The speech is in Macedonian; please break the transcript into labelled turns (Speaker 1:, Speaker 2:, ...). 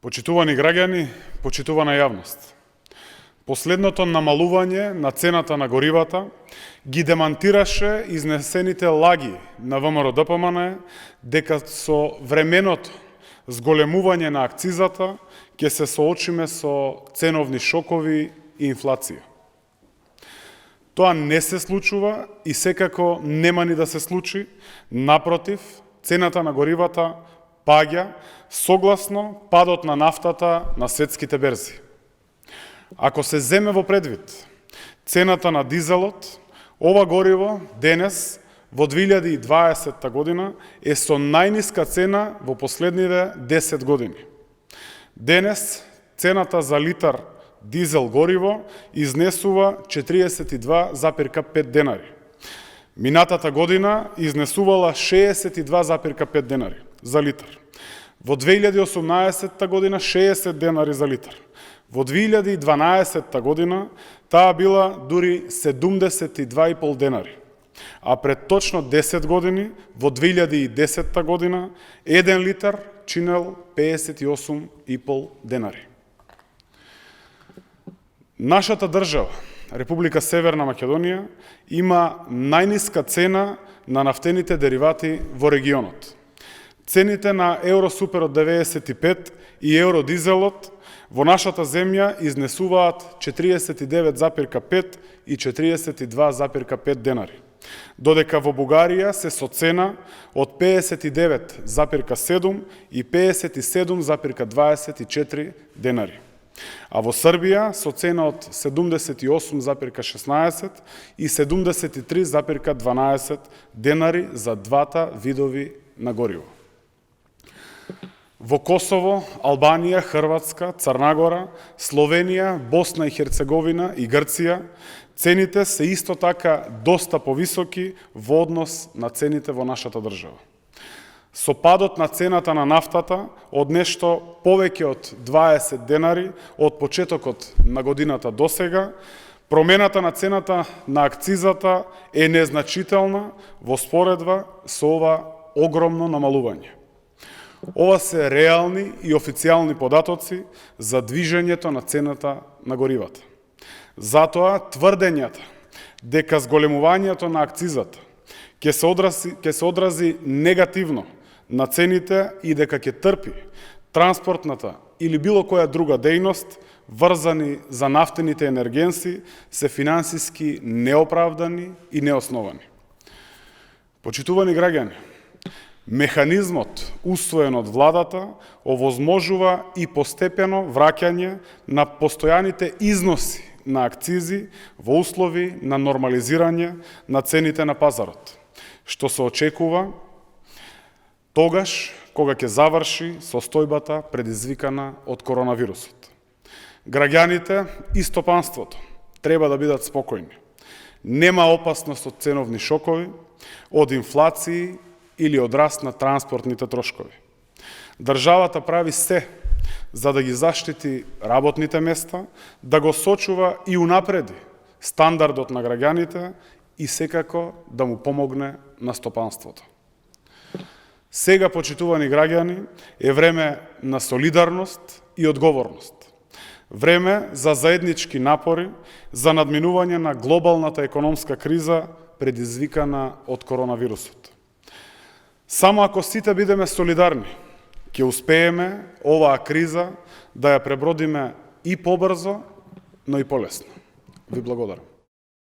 Speaker 1: Почитувани граѓани, почитувана јавност. Последното намалување на цената на горивата ги демантираше изнесените лаги на ВМРО-ДПМН дека со временото зголемување на акцизата ќе се соочиме со ценовни шокови и инфлација. Тоа не се случува и секако нема ни да се случи. Напротив, цената на горивата паѓа согласно падот на нафтата на светските берзи. Ако се земе во предвид цената на дизелот, ова гориво денес во 2020 година е со најниска цена во последниве 10 години. Денес цената за литар дизел гориво изнесува 42,5 денари. Минатата година изнесувала 62,5 денари за литар. Во 2018 година 60 денари за литар. Во 2012 година таа била дури 72,5 денари. А пред точно 10 години, во 2010 година, 1 литар чинел 58,5 денари. Нашата држава, Република Северна Македонија, има најниска цена на нафтените деривати во регионот. Цените на Евросупер од 95 и Евродизелот во нашата земја изнесуваат 49,5 и 42,5 денари, додека во Бугарија се со цена од 59,7 и 57,24 денари, а во Србија со цена од 78,16 и 73,12 денари за двата видови на гориво. Во Косово, Албанија, Хрватска, Црнагора, Словенија, Босна и Херцеговина и Грција цените се исто така доста повисоки во однос на цените во нашата држава. Со падот на цената на нафтата од нешто повеќе од 20 денари од почетокот на годината досега, промената на цената на акцизата е незначителна во споредба со ова огромно намалување. Ова се реални и официјални податоци за движењето на цената на горивата. Затоа тврдењата дека зголемувањето на акцизата ќе се одрази негативно на цените и дека ќе трпи транспортната или било која друга дејност врзани за нафтените енергенси се финансиски неоправдани и неосновани. Почитувани граѓани, механизмот усвоен од владата овозможува и постепено враќање на постојаните износи на акцизи во услови на нормализирање на цените на пазарот, што се очекува тогаш кога ќе заврши состојбата предизвикана од коронавирусот. Граѓаните и стопанството треба да бидат спокојни. Нема опасност од ценовни шокови, од инфлации или од раст на транспортните трошкови. Државата прави се за да ги заштити работните места, да го сочува и унапреди стандардот на граѓаните и секако да му помогне на стопанството. Сега, почитувани граѓани, е време на солидарност и одговорност. Време за заеднички напори за надминување на глобалната економска криза предизвикана од коронавирусот. Само ако сите бидеме солидарни, ќе успееме оваа криза да ја пребродиме и побрзо, но и полесно. Ви благодарам.